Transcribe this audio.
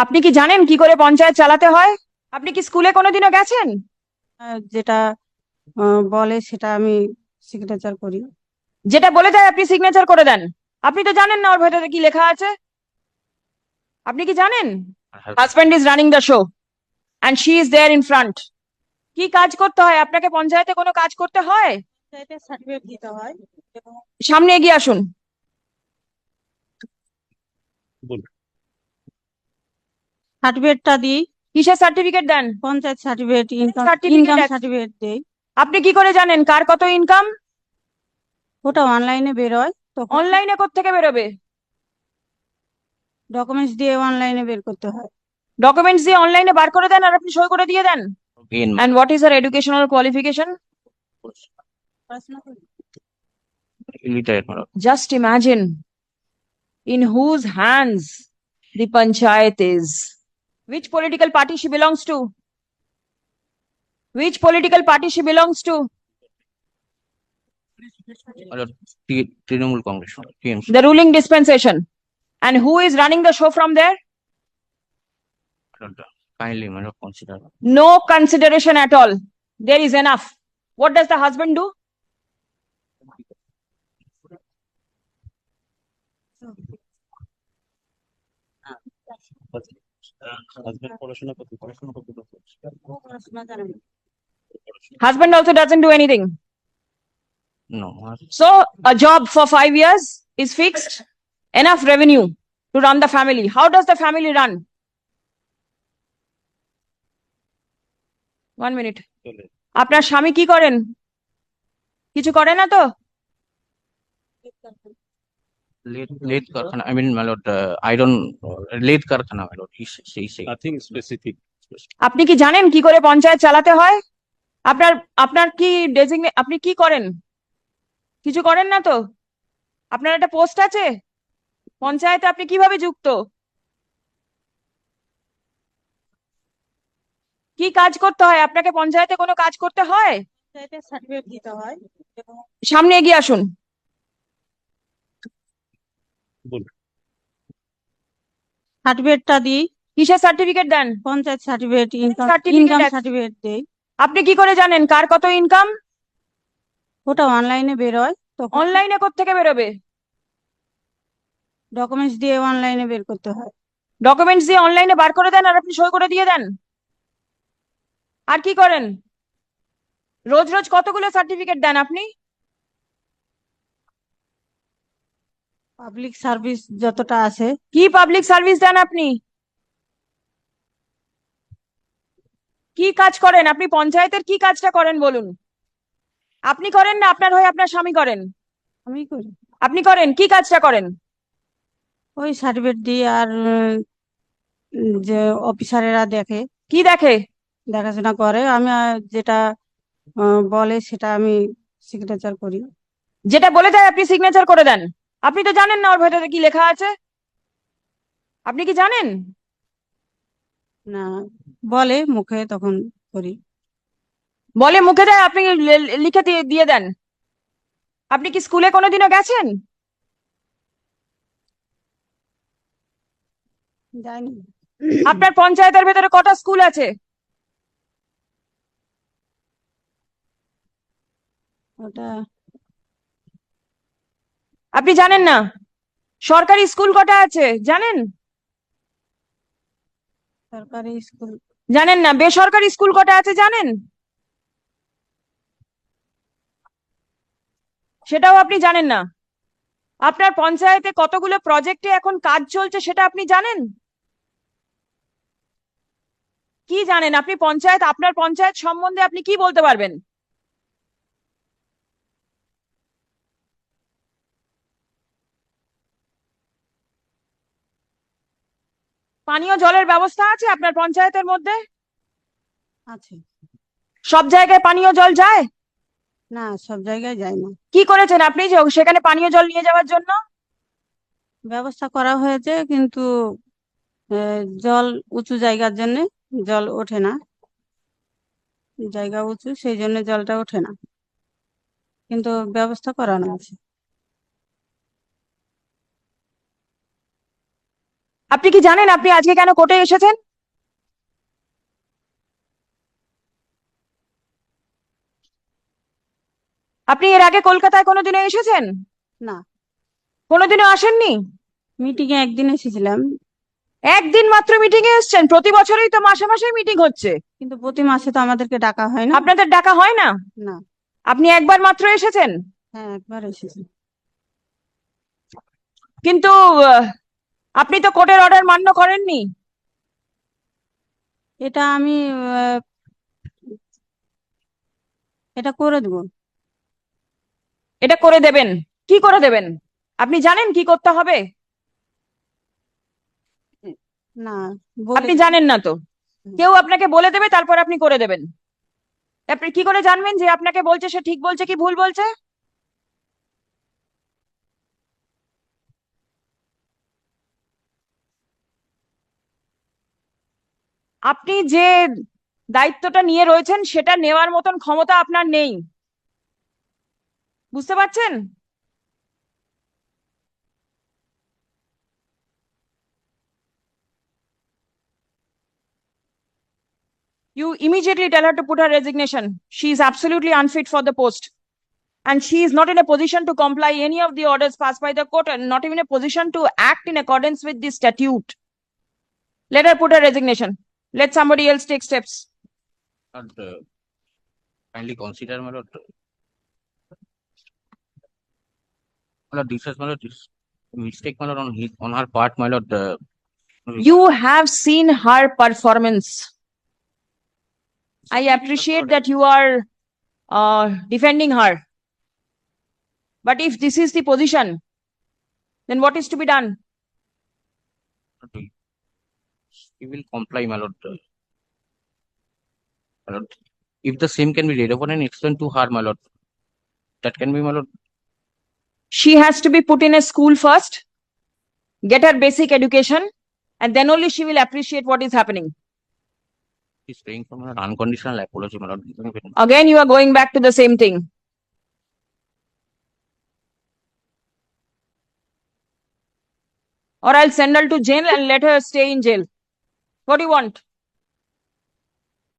আপনি কি জানেন কি করে পঞ্চায়েত চালাতে হয়? আপনি কি স্কুলে কোনোদিনও গেছেন? যেটা বলে সেটা আমি সিগনেচার করি। যেটা বলে দেয় আপনি সিগনেচার করে দেন? আপনি তো জানেন না ওর ভেতরে কি লেখা আছে। আপনি কি জানেন? Husband is running the show and she is there in front. কি কাজ করতে হয় আপনাকে? পঞ্চায়েতে কোনো কাজ করতে হয়? পঞ্চায়েতের সার্টিফিকেট দিতে হয় এবং সামনে এগিয়ে আসুন। সার্টিফিকেটটা দিই। কিসের সার্টিফিকেট দেন? Panchayat certificate, income certificate. Income certificate দেই। আপনি কি করে জানেন কার কত ইনকাম? ওটা অনলাইনে বেরোয়, তখন অনলাইনে কোত্থেকে বেরোবে? ডকুমেন্টস দিয়ে অনলাইনে বের করতে হয়। ডকুমেন্টস দিয়ে অনলাইনে বার করে দেন আর আপনি সই করে দিয়ে দেন। Again, And what is her educational qualification? পড়াশোনা করি। illiterate, madam. Just imagine in whose hands the panchayat is. Which political party she belongs to? Which political party she belongs to? Madam, Trinamool Congress, TMC. The ruling dispensation. And who is running the show from there? Madam, kindly, madam, consider. No consideration at all. There is enough. What does the husband do? ও পড়াশোনা জানে না। Husband also doesn't do anything. No, madam. So a job for 5 years is fixed. Enough revenue to run the family. How does the family run? 1 minute. আপনার স্বামী কি করেন? কিছু করে না তো? Late Karkhana, I mean, my lord, I don't, late Karkhana, my lord, he say. Nothing specific. আপনি কি জানেন কি করে পঞ্চায়েত চালাতে হয়? আপনার আপনার কি ডেজিগনেট, আপনি কি করেন? কিছু করেন না তো? আপনার একটা পোস্ট আছে পঞ্চায়েতে, আপনি কিভাবে যুক্ত? কি কাজ করতে হয় আপনাকে? পঞ্চায়েতে কোনো কাজ করতে হয়? পঞ্চায়েতের সার্টিফিকেট দিতে হয় এবং সামনে এগিয়ে আসুন। সার্টিফিকেটটা দিই। কিসের সার্টিফিকেট দেন? Panchayat certificate, income Certificate certificate দেই। আপনি কি করে জানেন কার কত ইনকাম? ওটা অনলাইনে বেরোয়, তখন অনলাইনে কোত্থেকে বেরোবে? ডকুমেন্টস দিয়ে অনলাইনে বের করতে হয়। ডকুমেন্টস দিয়ে অনলাইনে বার করে দেন আর আপনি সই করে দিয়ে দেন। আর কি করেন? রোজ রোজ কতগুলো সার্টিফিকেট দেন আপনি? পাবলিক সার্ভিস যতটা আছে। কি পাবলিক সার্ভিস দেন আপনি? কি কাজ করেন আপনি? পঞ্চায়েতের কি কাজটা করেন বলুন? আপনি করেন না আপনার হয়ে আপনার স্বামী করেন? আমি করি। আপনি করেন, কি কাজটা করেন? ওই সার্টিফিকেট দিই আর যে অফিসারেরা দেখে, কি দেখে? দেখাশোনা করে। আমি যেটা বলে সেটা আমি সিগনেচার করি। যেটা বলে দেয় আপনি সিগনেচার করে দেন? আপনি তো জানেন না ওর ভেতরে কি লেখা আছে। আপনি কি জানেন? না, বলে মুখে, তখন করি। বলে মুখে দেয়, আপনি লিখে দিয়ে দিয়ে দেন? আপনি কি স্কুলে কোনোদিনও গেছেন? যাইনি। আপনার পঞ্চায়েতের ভেতরে কটা স্কুল আছে? ওটা আপনি জানেন না? সরকারি স্কুল কটা আছে জানেন? সরকারি স্কুল জানেন না? বেসরকারি স্কুল কটা আছে জানেন? সেটাও আপনি জানেন না? আপনার পঞ্চায়েতে কতগুলো প্রজেক্টে এখন কাজ চলছে সেটা আপনি জানেন? কি জানেন আপনি পঞ্চায়েত? আপনার পঞ্চায়েত সম্বন্ধে আপনি কি বলতে পারবেন? পানীয় জলের ব্যবস্থা আছে আপনার পঞ্চায়েতের মধ্যে? আছে। সব জায়গায় পানীয় জল যায়? না, সব জায়গায় যায় না। কি করেছেন আপনি যে সেখানে পানীয় জল নিয়ে যাওয়ার জন্য? ব্যবস্থা করা হয়েছে, কিন্তু জল উঁচু জায়গার জন্য জল ওঠে না। জায়গা উঁচু, সেই জন্য জলটা ওঠে না, কিন্তু ব্যবস্থা করানো আছে। আপনি কি জানেন আপনি আজকে কেন কোর্টে এসেছেন? আপনি এর আগে কলকাতায় কোনোদিনও এসেছেন? না, কোনোদিনও আসেননি? মিটিং এ একদিন এসেছিলাম, একদিন মাত্র মিটিং এ এসেছেন? প্রতি বছরই তো মাসে মাসে মিটিং হচ্ছে। কিন্তু প্রতি মাসে তো আমাদেরকে ডাকা হয় না। আপনাদের ডাকা হয় না? না। আপনি একবার মাত্র এসেছেন, হ্যাঁ, একবার এসেছি। কিন্তু আপনি তো কোর্টের অর্ডার মান্য করেননি। এটা আমি আহ, এটা করে দেবো। এটা করে দেবেন? কি করে দেবেন? আপনি জানেন কি করতে হবে? না, বলে আপনি জানেন না তো? কেউ আপনাকে বলে দেবে, তারপর আপনি করে দেবেন। আপনি কি করে জানবেন যে আপনাকে বলছে সে ঠিক বলছে কি ভুল বলছে? আপনি যে দায়িত্বটা নিয়ে রয়েছেন সেটা নেওয়ার মতন ক্ষমতা আপনার নেই, বুঝতে পারছেন? You immediately tell her to put her resignation. She is absolutely unfit for the post. And she is not in a position to comply any of the orders passed by the court and not even a position to act in accordance with the statute. Let her put her resignation. Let somebody else take steps. Lord, kindly consider, my lord. My lord, this is, my lord, this mistake, my lord, on her part, my lord. You have seen her performance. I appreciate that you are defending her. But if this is the position, then what is to be done? He will comply, my lord. My lord. If the same can be read upon and explained to her, my lord, that can be, my lord. She has to be put in a school first, get her basic education, and then only she will appreciate what is happening. He's praying for my lord, unconditional apology, my lord. Again, you are going back to the same thing. Or I'll send her to jail and let her stay in jail. What do you want?